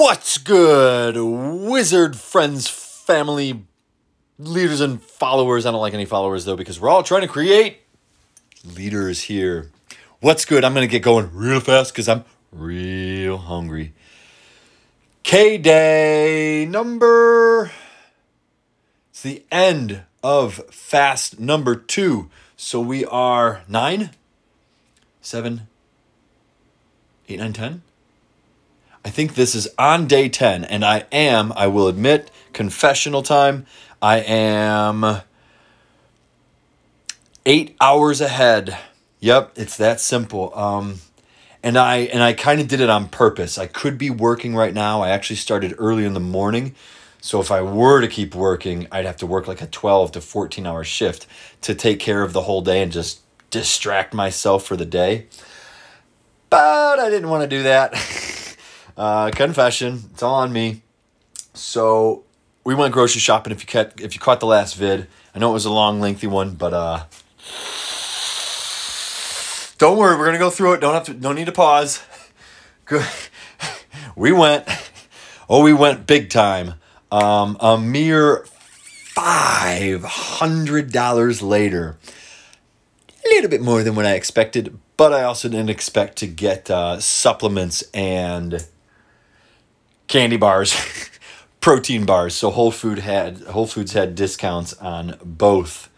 What's good, wizard friends, family, leaders, and followers? I don't like any followers, though, because we're all trying to create leaders here. What's good? I'm going to get going real fast because I'm real hungry. K-Day number... It's the end of fast number 2. So we are 9, 7, 8, 9, 10. I think this is on day 10, and I will admit, confessional time, I am 8 hours ahead. Yep, it's that simple. And I kind of did it on purpose. I could be working right now. I actually started early in the morning. So if I were to keep working, I'd have to work like a 12 to 14-hour shift to take care of the whole day and just distract myself for the day. But I didn't want to do that. Confession, it's all on me. So we went grocery shopping. If you caught the last vid, I know it was a long, lengthy one, but don't worry, we're gonna go through it. Don't need to pause. Good. We went big time. A mere $500 later. A little bit more than what I expected, but I also didn't expect to get supplements and candy bars, protein bars. So Whole Foods had discounts on both.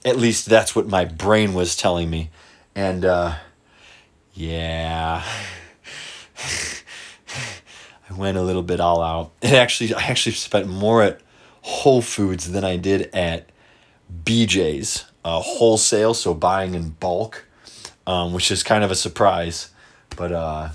At least that's what my brain was telling me. And yeah, I went a little bit all out. I actually spent more at Whole Foods than I did at BJ's wholesale, so buying in bulk, which is kind of a surprise. But I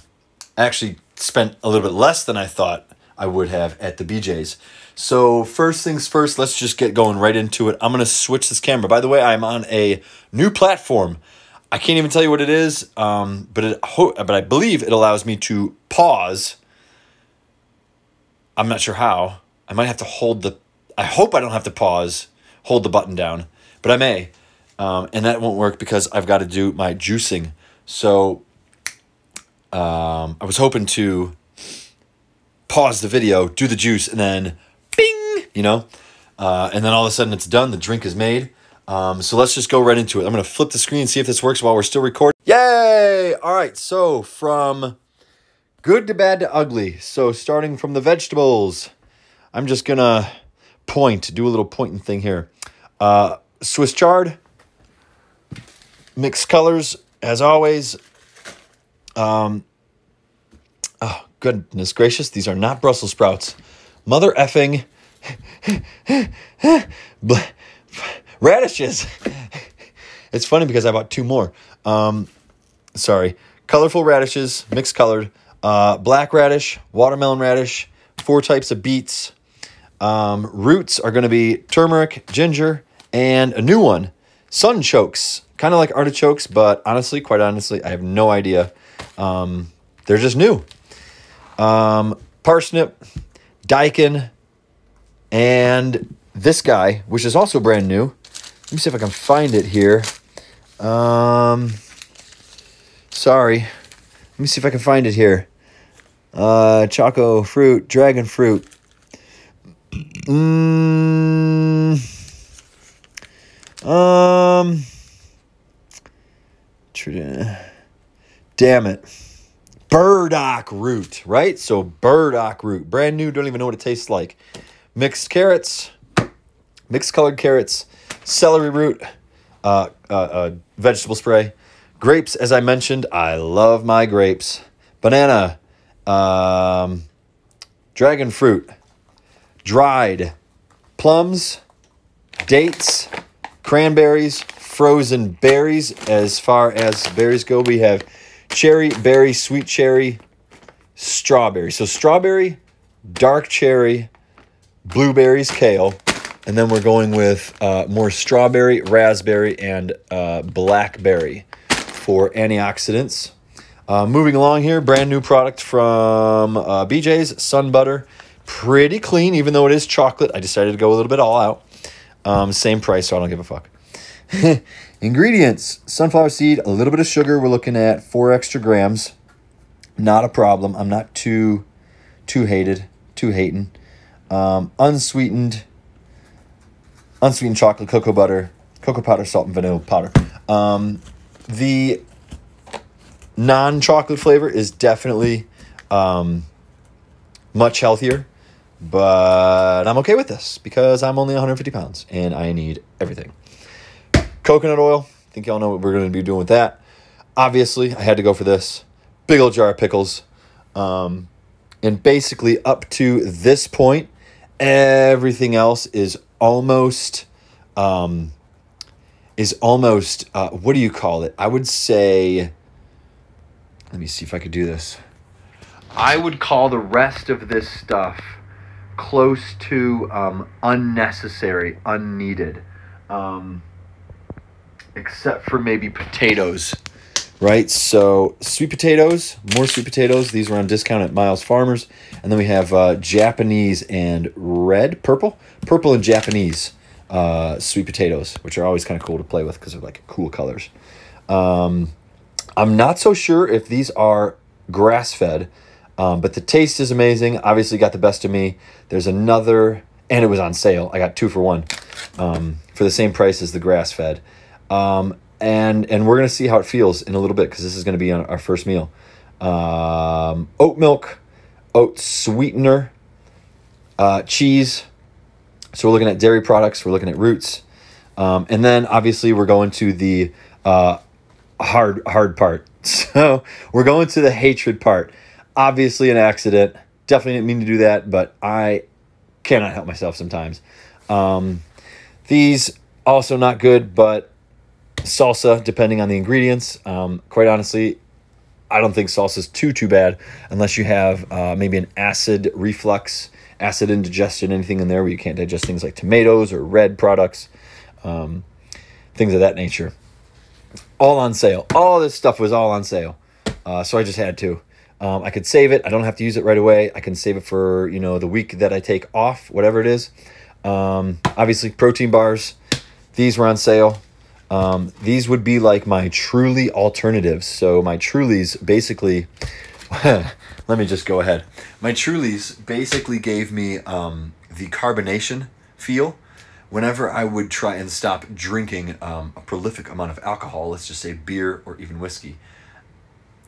actually spent a little bit less than I thought I would have at the BJ's. So first things first, let's just get going right into it. I'm going to switch this camera. By the way, I'm on a new platform. I can't even tell you what it is, but I believe it allows me to pause. I'm not sure how. I might have to hold the... I hope I don't have to pause, hold the button down, but I may. And that won't work because I've got to do my juicing. So I was hoping to pause the video, do the juice, and then bing, and then all of a sudden it's done. The drink is made. So let's just go right into it. I'm going to flip the screen and see if this works while we're still recording. Yay! All right, so from good to bad to ugly. So starting from the vegetables, I'm just going to do a little pointing thing here. Swiss chard, mixed colors, as always. Oh, goodness gracious, these are not Brussels sprouts. Mother effing radishes. It's funny because I bought 2 more. Sorry. Colorful radishes, mixed colored. Black radish, watermelon radish, 4 types of beets. Roots are going to be turmeric, ginger, and a new one, sunchokes. Kind of like artichokes, but quite honestly, I have no idea. They're just new. Parsnip, daikon, and this guy, which is also brand new. Let me see if I can find it here. Sorry. Let me see if I can find it here. Choco fruit, dragon fruit. Damn it. Burdock root, right? So burdock root, brand new, don't even know what it tastes like. Mixed carrots, mixed colored carrots, celery root, vegetable spray, grapes, as I mentioned, I love my grapes, banana, dragon fruit, dried plums, dates, cranberries, frozen berries. As far as berries go, we have cherry, berry, sweet cherry, strawberry. So strawberry, dark cherry, blueberries, kale, and then we're going with more strawberry, raspberry, and blackberry for antioxidants. Moving along here, brand new product from BJ's, Sun Butter. Pretty clean, even though it is chocolate. I decided to go a little bit all out. Same price, so I don't give a fuck. Ingredients, sunflower seed, a little bit of sugar. We're looking at 4 extra grams. Not a problem. I'm not too too hating. Unsweetened chocolate, cocoa butter, cocoa powder, salt, and vanilla powder. The non-chocolate flavor is definitely much healthier, but I'm okay with this because I'm only 150 pounds and I need everything. Coconut oil, I think y'all know what we're going to be doing with that. Obviously, I had to go for this. Big old jar of pickles. And basically up to this point, everything else is almost, what do you call it? I would say, let me see if I could do this. I would call the rest of this stuff close to unnecessary, unneeded. Except for maybe potatoes, right? So sweet potatoes, more sweet potatoes. These are on discount at Miles Farmers. And then we have Japanese and purple and Japanese sweet potatoes, which are always kind of cool to play with because they're like cool colors. I'm not so sure if these are grass-fed, but the taste is amazing. Obviously got the best of me. There's another, and it was on sale. I got 2 for $1 for the same price as the grass-fed. And we're going to see how it feels in a little bit because this is going to be on our first meal. Oat milk, oat sweetener, cheese. So we're looking at dairy products. We're looking at roots. And then obviously we're going to the hard part. So we're going to the hatred part. Obviously an accident. Definitely didn't mean to do that, but I cannot help myself sometimes. These also not good, but salsa, depending on the ingredients. Quite honestly, I don't think salsa is too bad unless you have maybe an acid reflux, acid indigestion, anything in there where you can't digest things like tomatoes or red products, things of that nature. All on sale. All this stuff was all on sale. So I just had to. I could save it. I don't have to use it right away. I can save it for, the week that I take off, whatever it is. Obviously, protein bars. These were on sale. These would be like my Truly alternatives. So my Trulies basically, let me just go ahead. My Trulies basically gave me the carbonation feel. Whenever I would try and stop drinking a prolific amount of alcohol, let's just say beer or even whiskey.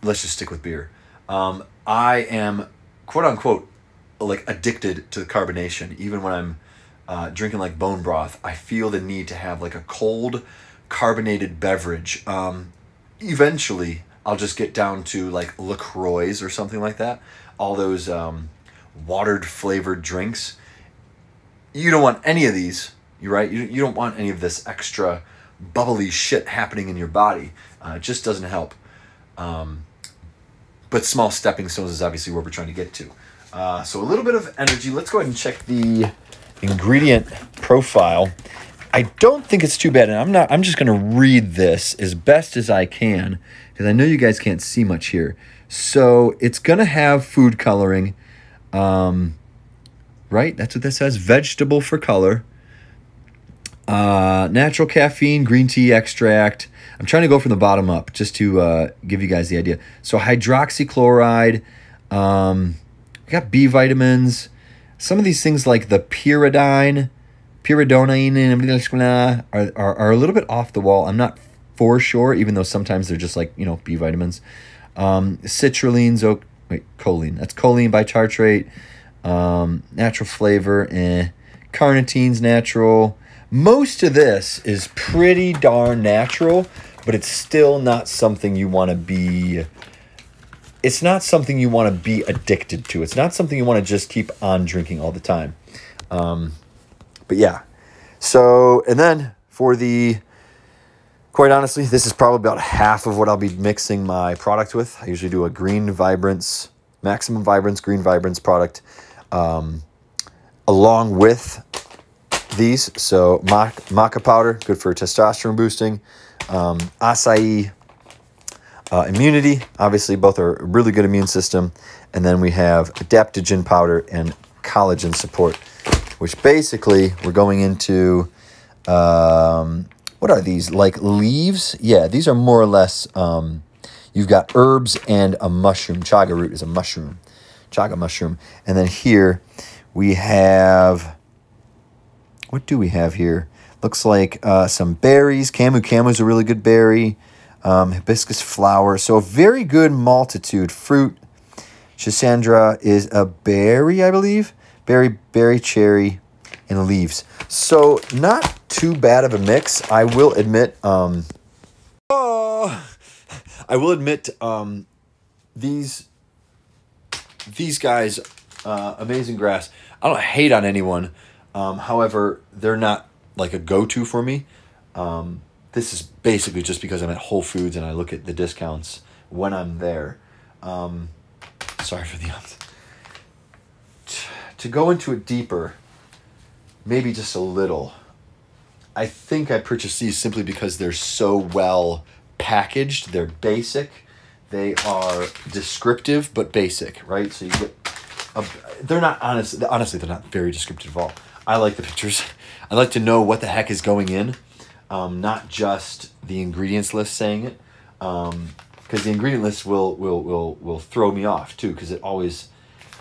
Let's just stick with beer. I am, quote unquote, like addicted to the carbonation. Even when I'm drinking like bone broth, I feel the need to have like a cold carbonated beverage. Eventually, I'll just get down to like LaCroix or something like that. All those watered flavored drinks. You don't want any of these. You're right. You don't want any of this extra bubbly shit happening in your body. It just doesn't help. But small stepping stones is obviously where we're trying to get to. So a little bit of energy. Let's go ahead and check the ingredient profile. I don't think it's too bad. And I'm just going to read this as best as I can because I know you guys can't see much here. So it's going to have food coloring. Right? That's what that says. Vegetable for color. Natural caffeine, green tea extract. I'm trying to go from the bottom up just to give you guys the idea. So hydroxychloride. We got B vitamins. Some of these things like the pyridine are a little bit off the wall. I'm not for sure, even though sometimes they're just like, B vitamins. Citrulline's, choline. That's choline bitartrate. Natural flavor. Carnitine's natural. Most of this is pretty darn natural, but it's still not something you want to be... It's not something you want to be addicted to. It's not something you want to just keep on drinking all the time. But yeah. So, and then for quite honestly, this is probably about half of what I'll be mixing my product with. I usually do a Green Vibrance, Maximum Vibrance, Green Vibrance product, along with these. So maca powder, good for testosterone boosting. Acai immunity, obviously both are a really good immune system. And then we have adaptogen powder and collagen support, which basically we're going into, what are these, like leaves? Yeah, these are more or less, you've got herbs and a mushroom. Chaga root is a mushroom. chaga mushroom. And then here we have, what do we have here? Looks like some berries. Camu. Camu is a really good berry. Hibiscus flower. So a very good multitude. Fruit. Schisandra is a berry, I believe. Berry, cherry, and leaves. So not too bad of a mix. I will admit, these guys, Amazing Grass, I don't hate on anyone. However, they're not like a go-to for me. This is basically just because I'm at Whole Foods and I look at the discounts when I'm there. Sorry for the ums. To go into it deeper, maybe just a little, I think I purchased these simply because they're so well packaged. They're basic. They are descriptive, but basic, right? So you get, they're not honestly, they're not very descriptive at all. I like the pictures. I like to know what the heck is going in, not just the ingredients list saying it, because the ingredient list will throw me off too, because it always,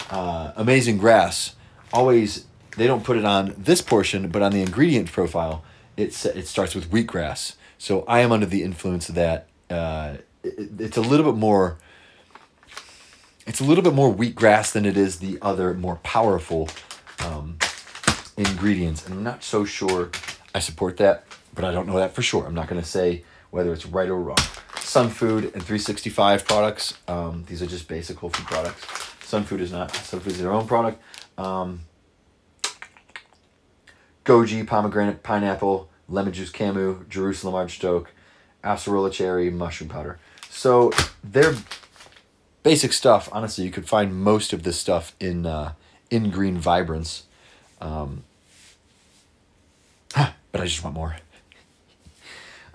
Amazing Grass, always, they don't put it on this portion, but on the ingredient profile, it starts with wheatgrass. So I am under the influence of that. It's a little bit more wheatgrass than it is the other more powerful ingredients. And I'm not so sure I support that, but I don't know that for sure. I'm not going to say whether it's right or wrong. Sun Food and 365 products. These are just basic whole food products. Sun Food is not. Sun Food is their own product. Goji, pomegranate, pineapple, lemon juice, Camu, Jerusalem archstoke, acerola cherry, mushroom powder. So they're basic stuff. Honestly, you could find most of this stuff in Green Vibrance. But I just want more.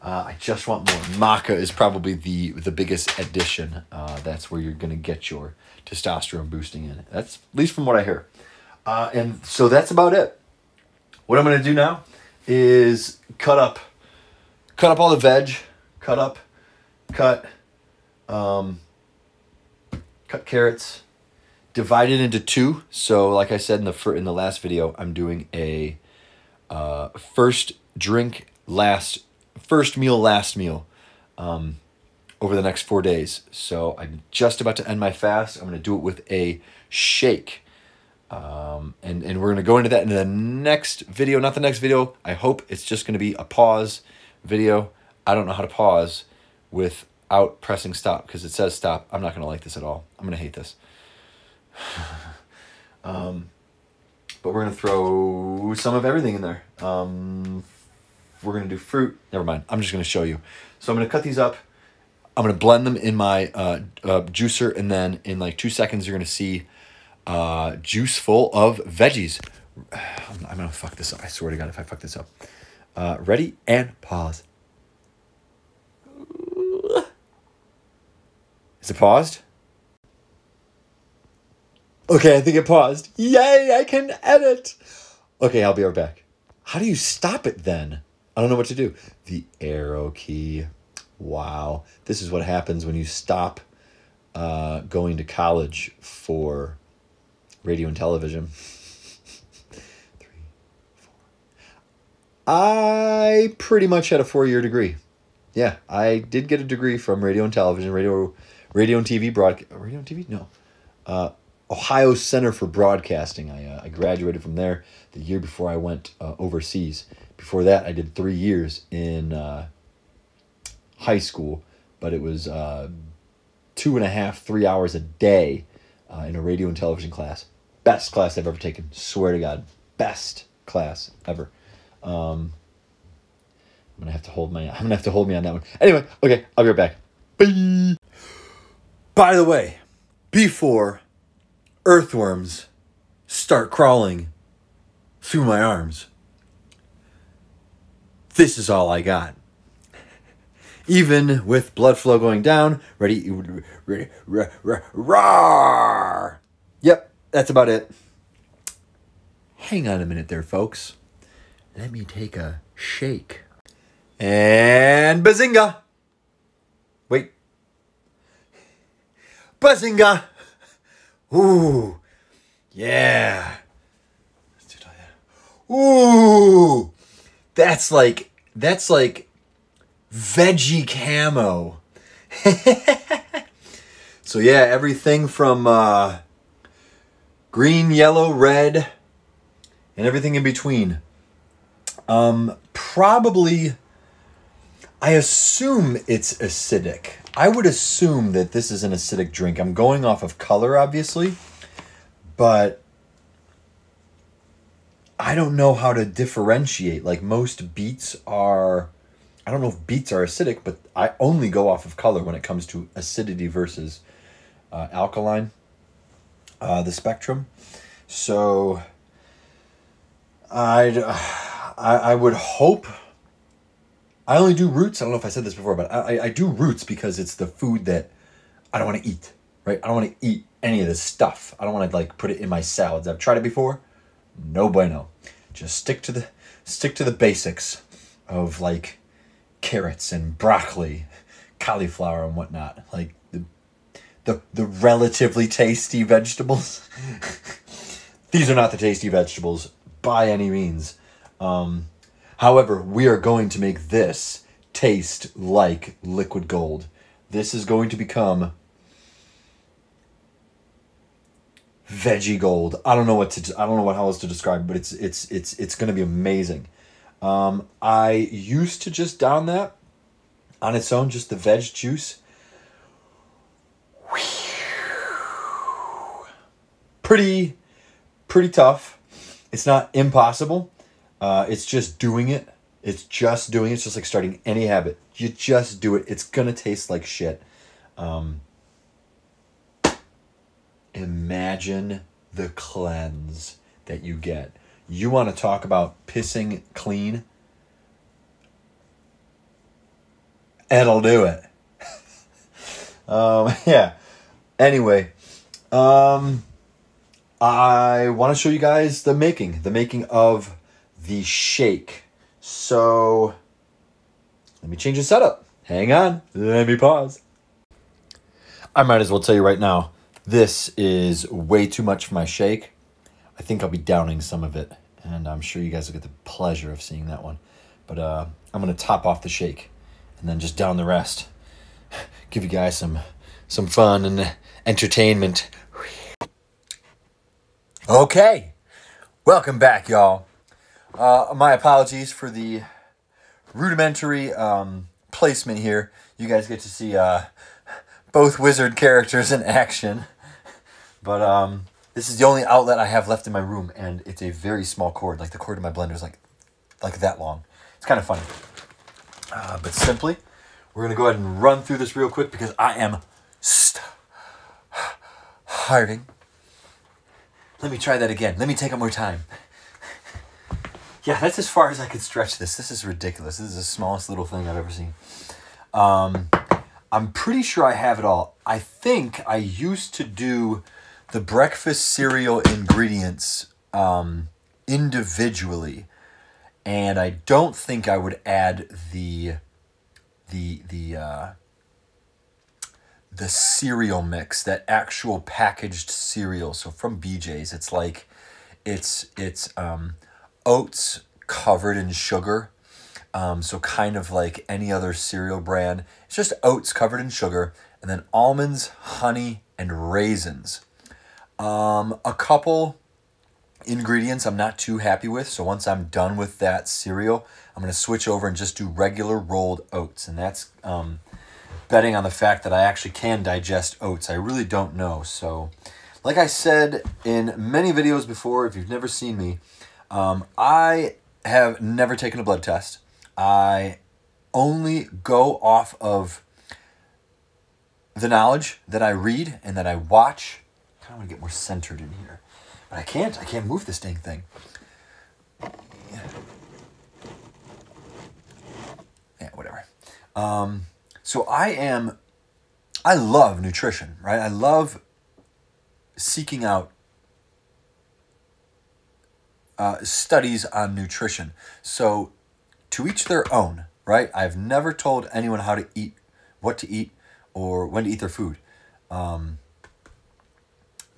I just want more. Maca is probably the biggest addition. That's where you're going to get your testosterone boosting in. That's at least from what I hear. And so that's about it. What I'm going to do now is cut up all the veg, cut carrots, divide it into two. So like I said in the last video, I'm doing a first meal, last meal over the next 4 days. So I'm just about to end my fast. I'm going to do it with a shake. And we're going to go into that in the next video, not the next video. I hope it's just going to be a pause video. I don't know how to pause without pressing stop because it says stop. I'm not going to like this at all. I'm going to hate this. But we're going to throw some of everything in there. We're going to do fruit. Never mind. I'm just going to show you. So I'm going to cut these up. I'm going to blend them in my juicer. And then in like 2 seconds, you're going to see juice full of veggies. I'm going to fuck this up. I swear to God, if I fuck this up. Ready and pause. Is it paused? Okay, I think it paused. Yay, I can edit. Okay, I'll be right back. How do you stop it then? I don't know what to do. The arrow key. Wow. This is what happens when you stop going to college for radio and television. 3, 4. I pretty much had a 4-year degree. Yeah, I did get a degree from radio and television, radio and TV broadcast. Radio and TV? No. Ohio Center for Broadcasting. I graduated from there the year before I went overseas. Before that, I did 3 years in high school, but it was 2.5, 3 hours a day in a radio and television class. Best class I've ever taken. Swear to God, best class ever. I'm gonna have to hold me on that one. Anyway, okay, I'll be right back. Bye. By the way, before earthworms start crawling through my arms, this is all I got. Even with blood flow going down, ready, roar. Yep, that's about it. Hang on a minute there, folks. Let me take a shake. And bazinga. Wait. Bazinga. Ooh, yeah. Ooh, that's like veggie camo. So yeah, everything from green, yellow, red, and everything in between. Probably, I assume it's acidic. I would assume that this is an acidic drink. I'm going off of color, obviously, but I don't know how to differentiate. Like most beets are, I don't know if beets are acidic, but I only go off of color when it comes to acidity versus alkaline, the spectrum. So I would hope. I only do roots. I don't know if I said this before, but I do roots because it's the food that I don't want to eat, right? I don't want to eat any of this stuff. I don't want to like put it in my salads. I've tried it before. No bueno. Just stick to the basics of like carrots and broccoli, cauliflower and whatnot. Like the relatively tasty vegetables. These are not the tasty vegetables by any means. However, we are going to make this taste like liquid gold. This is going to become veggie gold. I don't know how else to describe it, but it's going to be amazing. I used to just down that on its own, just the veg juice. Pretty tough. It's not impossible. It's just doing it. It's just doing it. It's just like starting any habit. You just do it. It's going to taste like shit. Imagine the cleanse that you get. You want to talk about pissing clean? It'll do it. Yeah. Anyway, I want to show you guys the making of the shake. So let me change the setup. Hang on. Let me pause. I might as well tell you right now, this is way too much for my shake. I think I'll be downing some of it, and I'm sure you guys will get the pleasure of seeing that one. But I'm going to top off the shake and then just down the rest. Give you guys some fun and entertainment. Okay. Welcome back, y'all. My apologies for the rudimentary placement here. You guys get to see both wizard characters in action. But this is the only outlet I have left in my room, and it's a very small cord. Like the cord in my blender is like that long. It's kind of funny. But simply, we're going to go ahead and run through this real quick because I am starving. Let me try that again. Let me take up more time. Yeah, that's as far as I could stretch this. This is ridiculous. This is the smallest little thing I've ever seen. I'm pretty sure I have it all. I think I used to do the breakfast cereal ingredients individually, and I don't think I would add the cereal mix, that actual packaged cereal. So from BJ's, it's like it's oats covered in sugar. So kind of like any other cereal brand. It's just oats covered in sugar, and then almonds, honey, and raisins. A couple ingredients I'm not too happy with, so once I'm done with that cereal, I'm going to switch over and just do regular rolled oats, and that's betting on the fact that I actually can digest oats. I really don't know. So like I said in many videos before, if you've never seen me, I have never taken a blood test. I only go off of the knowledge that I read and that I watch. I kind of want to get more centered in here, but I can't move this dang thing. Yeah, whatever. So I love nutrition, right? I love seeking out studies on nutrition. So to each their own, right? I've never told anyone how to eat, what to eat, or when to eat their food.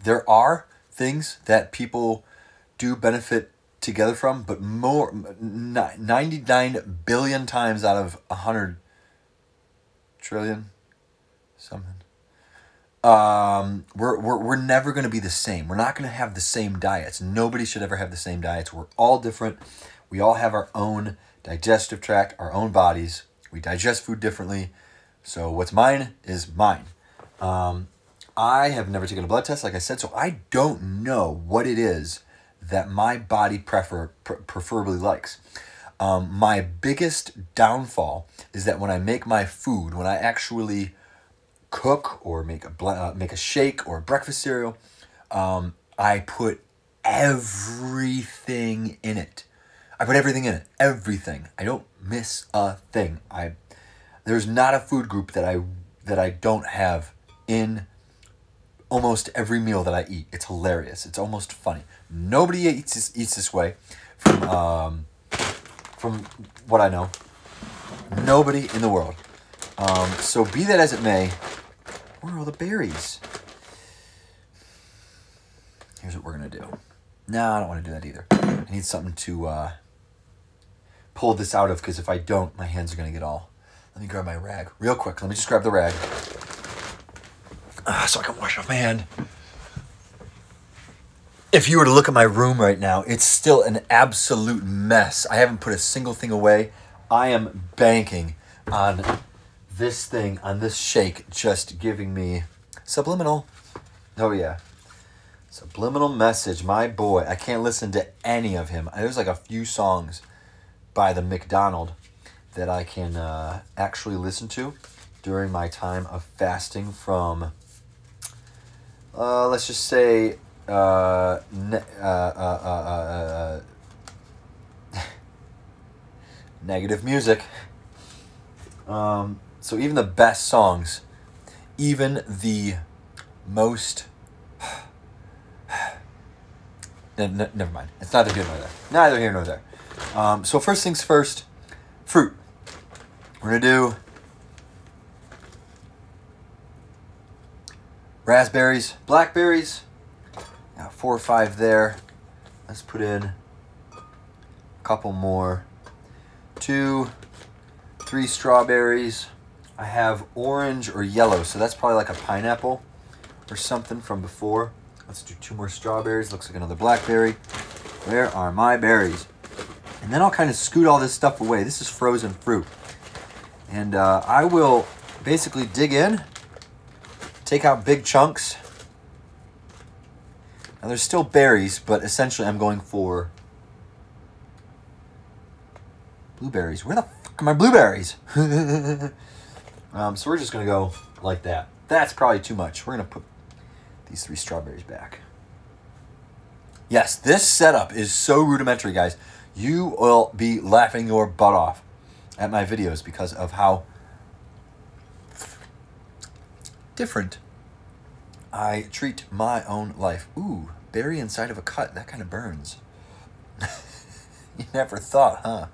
There are things that people do benefit together from, but 99 billion times out of 100 trillion something. We're never going to be the same. We're not going to have the same diets. Nobody should ever have the same diets. We're all different. We all have our own digestive tract, our own bodies. We digest food differently. So what's mine is mine. I have never taken a blood test, like I said, so I don't know what it is that my body preferably likes. My biggest downfall is that when I make my food, when I actually cook or make a shake or a breakfast cereal, I put everything in it. I put everything in it. Everything. I don't miss a thing. There's not a food group that I don't have in almost every meal that I eat. It's hilarious. It's almost funny. Nobody eats this way from what I know. Nobody in the world. So be that as it may, where are all the berries? Here's what we're going to do. No, I don't want to do that either. I need something to pull this out of, because if I don't, my hands are going to get all... Let me grab my rag real quick. Let me just grab the rag so I can wash off my hand. If you were to look at my room right now, it's still an absolute mess. I haven't put a single thing away. I am banking on this thing, on this shake, just giving me subliminal. Oh, yeah. Subliminal message. My boy. I can't listen to any of him. There's like a few songs by the McDonald that I can actually listen to during my time of fasting from, let's just say, negative music. So even the best songs, even the most... never mind. It's neither here nor there. Neither here nor there. So first things first, fruit. We're going to do raspberries, blackberries. Got 4 or 5 there. Let's put in a couple more. 2, 3 strawberries. I have orange or yellow, so that's probably like a pineapple or something from before. Let's do 2 more strawberries. Looks like another blackberry. Where are my berries? And then I'll kind of scoot all this stuff away. This is frozen fruit. And I will basically dig in, take out big chunks. Now there's still berries, but essentially I'm going for blueberries. Where the fuck are my blueberries? So we're just going to go like that. That's probably too much. We're going to put these 3 strawberries back. Yes, this setup is so rudimentary, guys. You will be laughing your butt off at my videos because of how different I treat my own life. Ooh, berry inside of a cut. That kind of burns. You never thought, huh?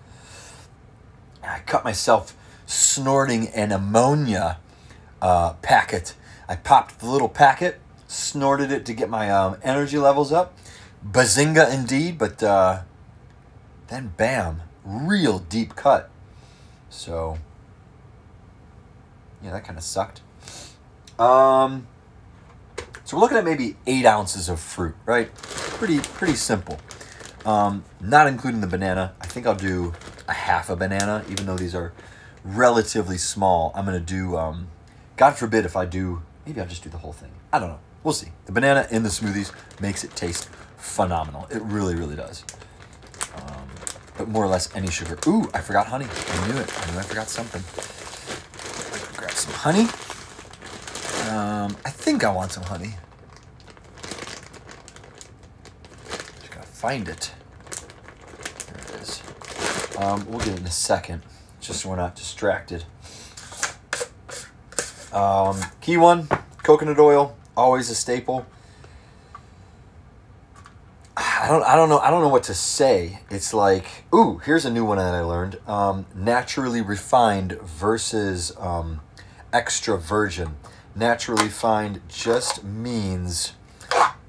I cut myself snorting an ammonia packet. I popped the little packet, snorted it to get my energy levels up. Bazinga indeed, but then bam, real deep cut. So, yeah, that kind of sucked. So we're looking at maybe 8 ounces of fruit, right? Pretty simple. Not including the banana. I think I'll do a half a banana, even though these are relatively small. I'm going to do, God forbid if I do, maybe I'll just do the whole thing. I don't know. We'll see. The banana in the smoothies makes it taste phenomenal. It really, really does. But more or less any sugar. Ooh, I forgot honey. I knew it. I knew I forgot something. Grab some honey. I think I want some honey. Just gotta find it. There it is. We'll get it in a second, just so we're not distracted. Key one, coconut oil, always a staple. I don't know what to say. It's like, ooh, here's a new one that I learned. Naturally refined versus extra virgin. Naturally refined just means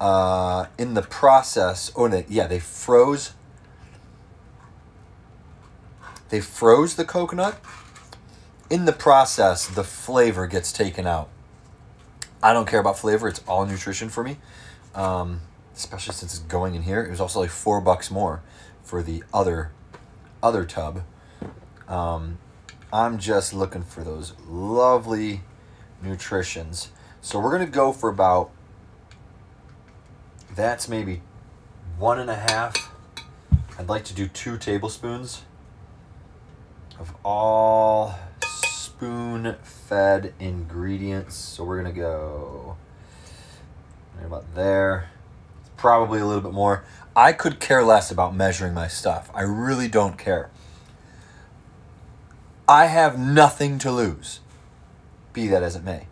In the process, they froze. They froze the coconut. In the process, the flavor gets taken out. I don't care about flavor. It's all nutrition for me, especially since it's going in here. It was also like $4 more for the other tub. I'm just looking for those lovely nutritions. So we're going to go for about, that's maybe 1.5. I'd like to do 2 tablespoons of all spoon-fed ingredients. So we're going to go right about there. Probably a little bit more. I could care less about measuring my stuff. I really don't care. I have nothing to lose, be that as it may.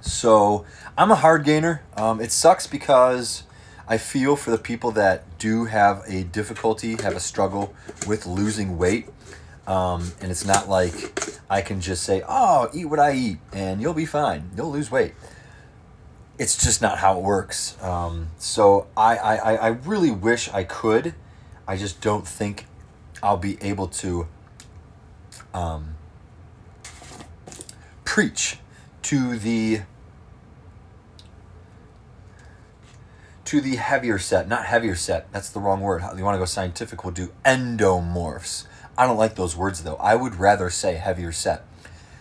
So I'm a hard gainer. It sucks because I feel for the people that do have a difficulty, have a struggle with losing weight. And it's not like I can just say, oh, eat what I eat and you'll be fine. You'll lose weight. It's just not how it works. So I really wish I could. I just don't think I'll be able to preach to the heavier set. Not heavier set. That's the wrong word. You want to go scientific, we'll do endomorphs. I don't like those words, though. I would rather say heavier set.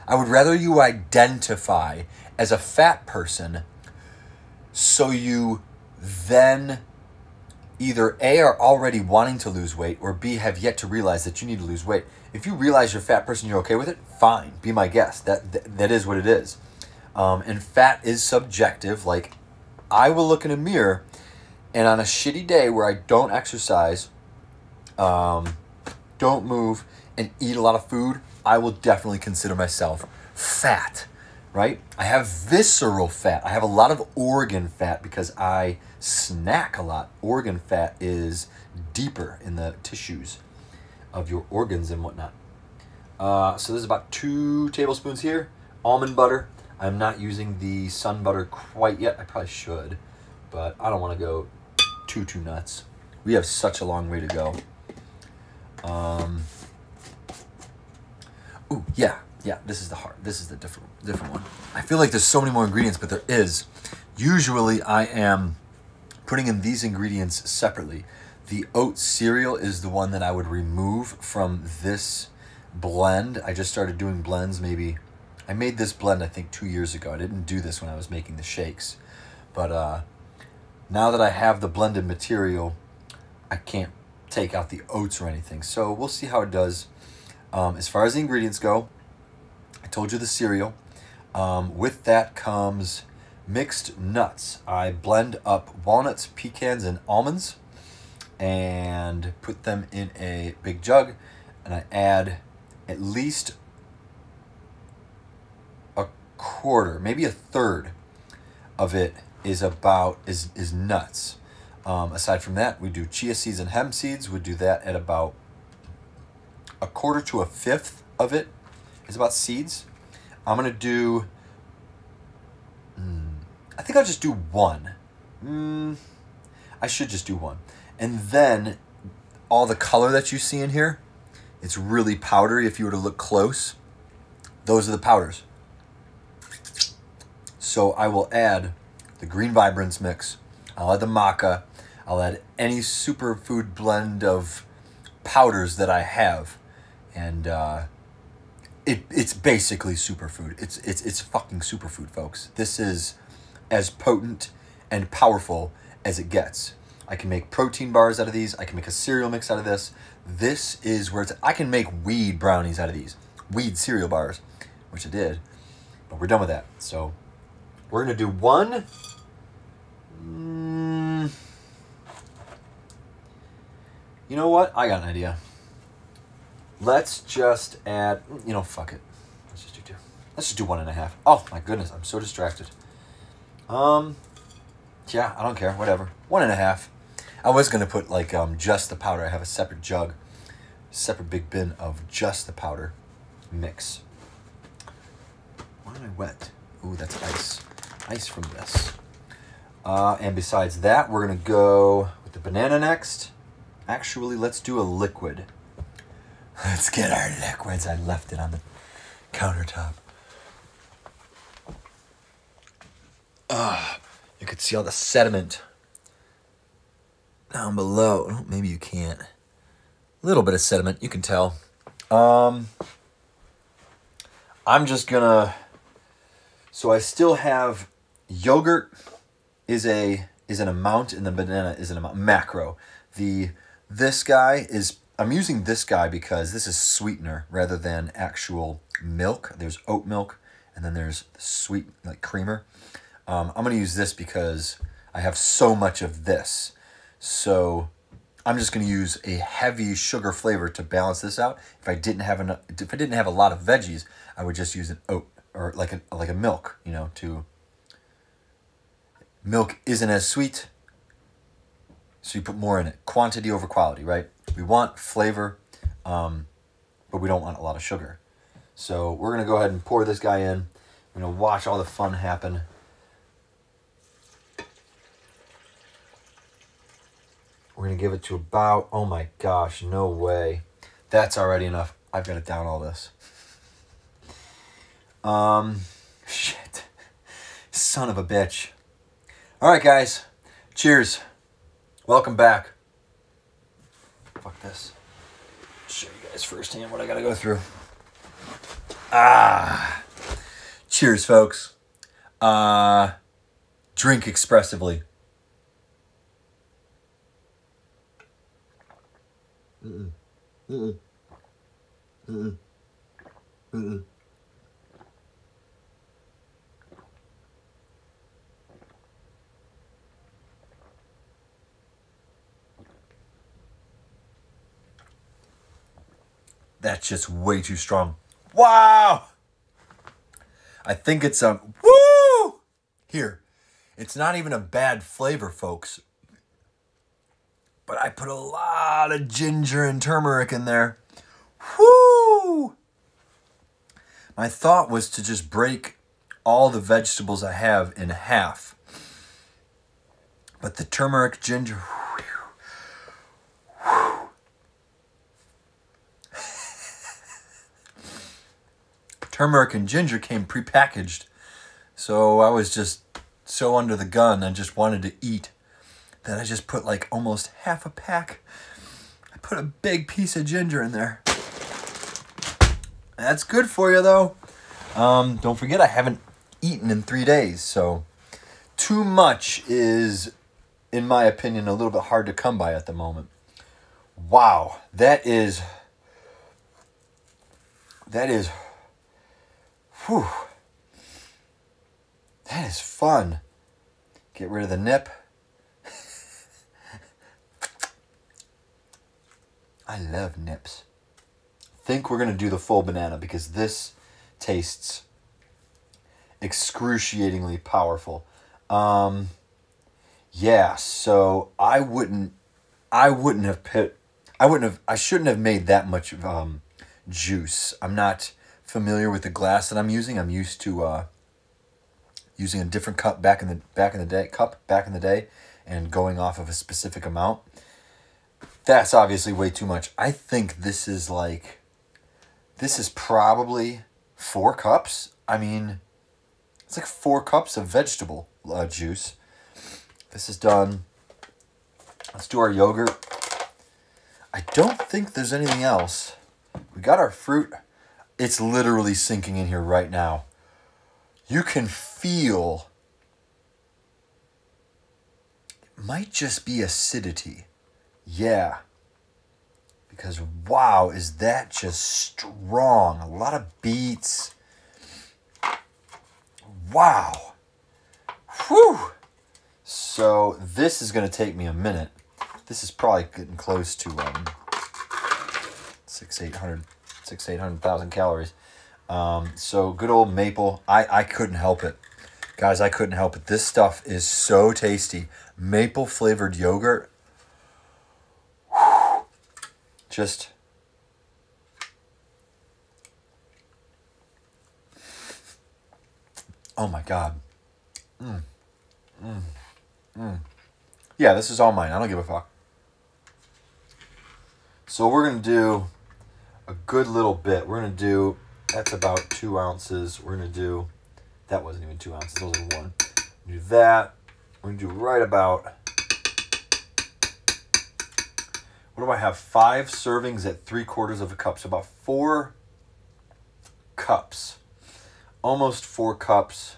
I would rather you identify as a fat person so you then either A, are already wanting to lose weight, or B, have yet to realize that you need to lose weight. If you realize you're a fat person, you're okay with it, fine. Be my guest. That is what it is. And fat is subjective. Like, I will look in a mirror, and on a shitty day where I don't exercise, don't move, and eat a lot of food, I will definitely consider myself fat, right? I have visceral fat. I have a lot of organ fat because I snack a lot. Organ fat is deeper in the tissues of your organs and whatnot. So there's about 2 tablespoons here. Almond butter. I'm not using the sun butter quite yet. I probably should, but I don't want to go too nuts. We have such a long way to go. Ooh, yeah, this is the different one. I feel like there's so many more ingredients, but there is. Usually I am putting in these ingredients separately. The oat cereal is the one that I would remove from this blend. I just started doing blends I made this blend I think 2 years ago. I didn't do this when I was making the shakes. But now that I have the blended material, I can't take out the oats or anything. So we'll see how it does. As far as the ingredients go, I told you the cereal. With that comes mixed nuts. I blend up walnuts, pecans, and almonds and put them in a big jug, and I add at least a quarter, maybe a third of it is nuts. Aside from that, we do chia seeds and hemp seeds. We do that at about a quarter to a fifth of it is about seeds. I'm going to do, I think I'll just do 1. I should just do 1. And then all the color that you see in here, it's really powdery. If you were to look close, those are the powders. So I will add the Green Vibrance mix. I'll add the maca. I'll add any superfood blend of powders that I have. And it's basically superfood. It's fucking superfood, folks. This is as potent and powerful as it gets. I can make protein bars out of these. I can make a cereal mix out of this. This is where I can make weed brownies out of these. Weed cereal bars, which I did. But we're done with that. So we're going to do 1. You know what? I got an idea. Let's just add, fuck it. Let's just do 2. Let's just do 1.5. Oh my goodness, I'm so distracted. Yeah, I don't care, whatever. 1.5. I was gonna put just the powder. I have a separate jug, separate big bin of just the powder mix. Why am I wet? Ooh, that's ice. Ice from this. And besides that, we're going to go with the banana next. Actually, let's do a liquid. Let's get our liquids. I left it on the countertop. You can see all the sediment down below. Maybe you can't. A little bit of sediment, you can tell. I'm just gonna. So I still have yogurt is an amount, and the banana is an amount. Macro. This guy is. I'm using this guy because this is sweetener rather than actual milk. There's oat milk, and then there's sweet like creamer. I'm going to use this because I have so much of this. So I'm just going to use a heavy sugar flavor to balance this out. If I didn't have a lot of veggies, I would just use an oat or like a milk, milk isn't as sweet. So you put more in it. Quantity over quality, right? We want flavor, but we don't want a lot of sugar. So we're going to go ahead and pour this guy in. We're going to watch all the fun happen. We're going to give it to about, oh my gosh, no way. That's already enough. I've got to down all this. Shit. Son of a bitch. All right, guys. Cheers. Welcome back. Fuck this. Show you guys firsthand what I got to go through. Cheers, folks. Drink expressively. Mm-mm. Mm-mm. Mm-mm. Mm-mm. That's just way too strong. Wow! I think it's woo! Here. It's not even a bad flavor, folks. But I put a lot of ginger and turmeric in there. Whoo! My thought was to just break all the vegetables I have in half. But the turmeric, ginger... Turmeric and ginger came prepackaged. So I was just so under the gun. I just wanted to eat. Then I just put like almost half a pack. I put a big piece of ginger in there. That's good for you though. Don't forget I haven't eaten in 3 days. So too much is, in my opinion, a little bit hard to come by at the moment. Wow. That is, whew. That is fun. Get rid of the nip. I love nips. Think we're going to do the full banana because this tastes excruciatingly powerful. Yeah, so I shouldn't have made that much juice. I'm not familiar with the glass that I'm using. I'm used to using a different cup back in the day and going off of a specific amount. That's obviously way too much. I think this is probably 4 cups. I mean, it's like 4 cups of vegetable juice. This is done. Let's do our yogurt. I don't think there's anything else. We got our fruit. It's literally sinking in here right now. You can feel, it might just be acidity. Yeah. Because wow, is that just strong. A lot of beets. Wow. Whew. So this is going to take me a minute. This is probably getting close to 800,000 calories. So good old maple. I couldn't help it. Guys, I couldn't help it. This stuff is so tasty. Maple flavored yogurt. Whew. Just... oh my God. Yeah, this is all mine. I don't give a fuck. So we're going to do a good little bit. We're going to do, that's about 2 ounces. We're going to do, that wasn't even 2 ounces. Those are 1. Do that. We're going to do right about, what do I have? 5 servings at 3/4 of a cup. So about 4 cups. Almost 4 cups.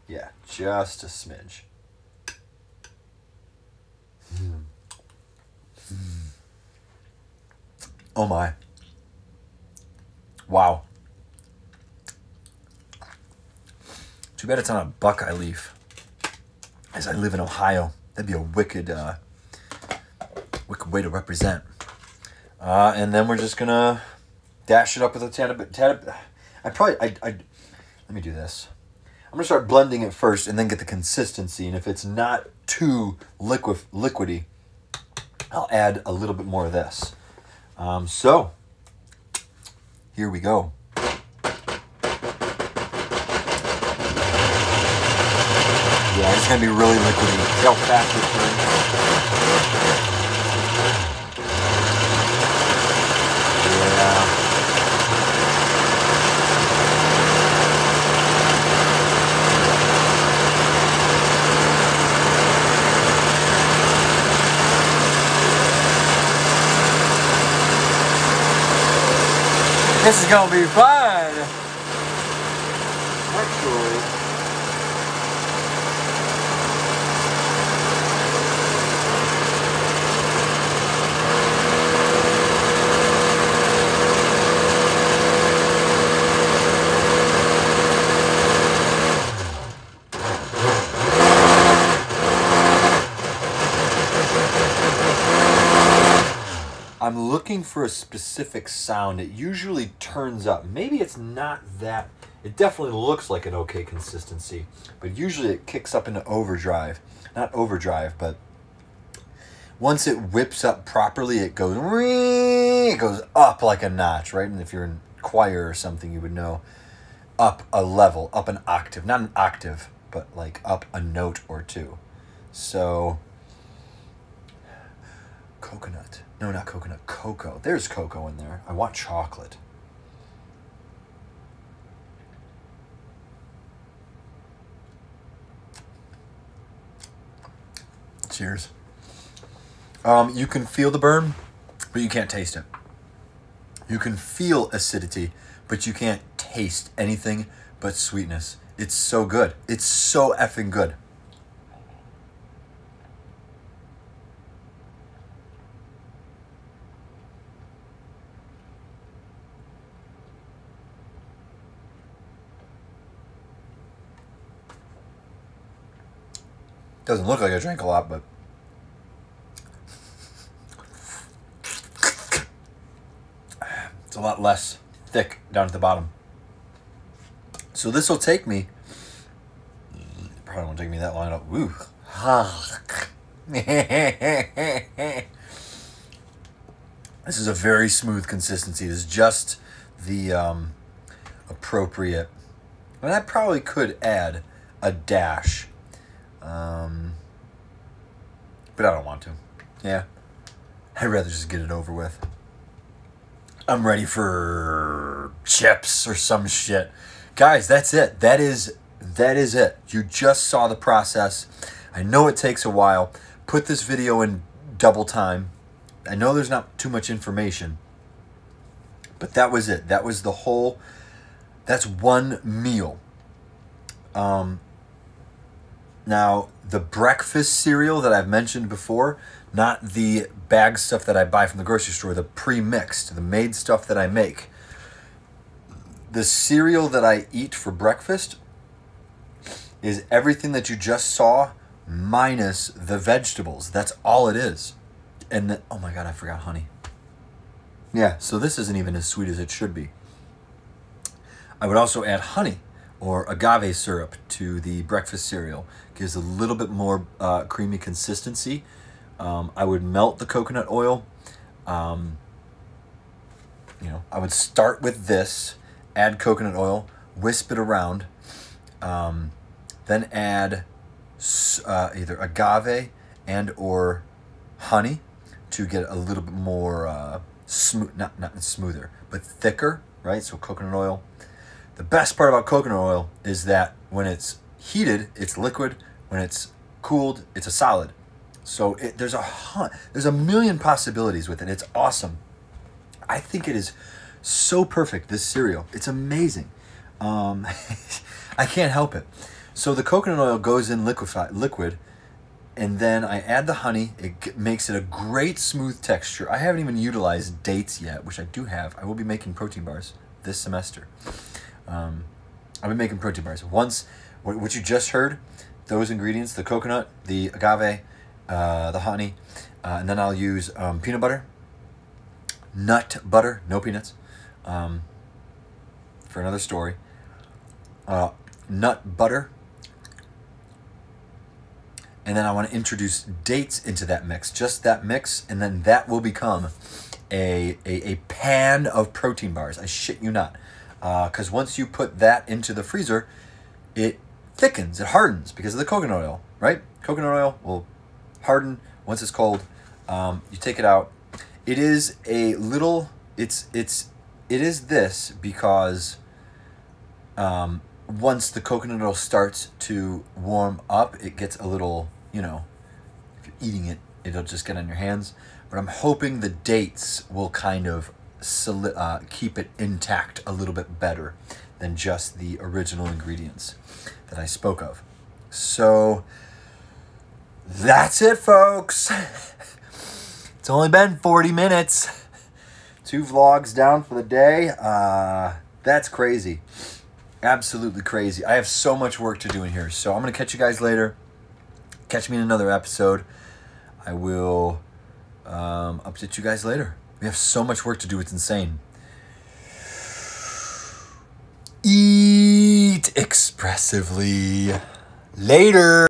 Yeah, just a smidge. Oh my. Wow. Too bad it's on a Buckeye leaf. As I live in Ohio. That'd be a wicked way to represent. And then we're just gonna dash it up with a tad bit. Let me do this. I'm gonna start blending it first and then get the consistency. And if it's not too liquidy, I'll add a little bit more of this. So here we go. Yeah, it's gonna be really liquidy. See how fast it turns. Yeah. This is gonna be fun. Actually. I'm looking for a specific sound. It usually turns up. Maybe it's not that. It definitely looks like an okay consistency, but usually it kicks up into overdrive. Not overdrive, but once it whips up properly, it goes up like a notch, right? And if you're in choir or something, you would know up a level, up an octave. Not an octave, but like up a note or two. So, coconut. No, not coconut. Cocoa. There's cocoa in there. I want chocolate. Cheers. You can feel the burn, but you can't taste it. You can feel acidity, but you can't taste anything but sweetness. It's so good. It's so effing good. Doesn't look like I drank a lot, but it's a lot less thick down at the bottom. So this will take me, probably won't take me that long. Woo. This is a very smooth consistency. This is just the appropriate. And I probably could add a dash. But I don't want to. Yeah. I'd rather just get it over with. I'm ready for chips or some shit. Guys, that's it. That is it. You just saw the process. I know it takes a while. Put this video in double time. I know there's not too much information. But that was it. That was the whole... That's one meal. Now, the breakfast cereal that I've mentioned before, not the bag stuff that I buy from the grocery store, the pre-mixed, the made stuff that I make. The cereal that I eat for breakfast is everything that you just saw minus the vegetables. That's all it is. And oh my God, I forgot honey. Yeah, so this isn't even as sweet as it should be. I would also add honey or agave syrup to the breakfast cereal. Gives a little bit more creamy consistency. I would melt the coconut oil. I would start with this, add coconut oil, wisp it around. Then Then add either agave and or honey to get a little bit more smooth, not smoother, but thicker, right? So coconut oil. The best part about coconut oil is that when it's heated, it's liquid. When it's cooled, it's a solid. So there's a million possibilities with it. It's awesome. I think it is so perfect, this cereal. It's amazing. I can't help it. So the coconut oil goes in liquid, and then I add the honey. It makes it a great smooth texture. I haven't even utilized dates yet, which I do have. I will be making protein bars this semester. I'll be making protein bars. Once, what you just heard, those ingredients, the coconut, the agave, the honey, and then I'll use peanut butter, nut butter, no peanuts, for another story, nut butter, and then I want to introduce dates into that mix, just that mix, and then that will become a pan of protein bars. I shit you not. Because once you put that into the freezer, it thickens, it hardens because of the coconut oil, right? Coconut oil will harden once it's cold. You take it out. It is a little, it is this because once the coconut oil starts to warm up, it gets a little, if you're eating it, it'll just get on your hands. But I'm hoping the dates will kind of keep it intact a little bit better than just the original ingredients that I spoke of. So that's it, folks. It's only been 40 minutes. 2 vlogs down for the day. That's crazy. Absolutely crazy. I have so much work to do in here. So I'm going to catch you guys later. Catch me in another episode. I will update you guys later. We have so much work to do. It's insane. Eat expressively. Later.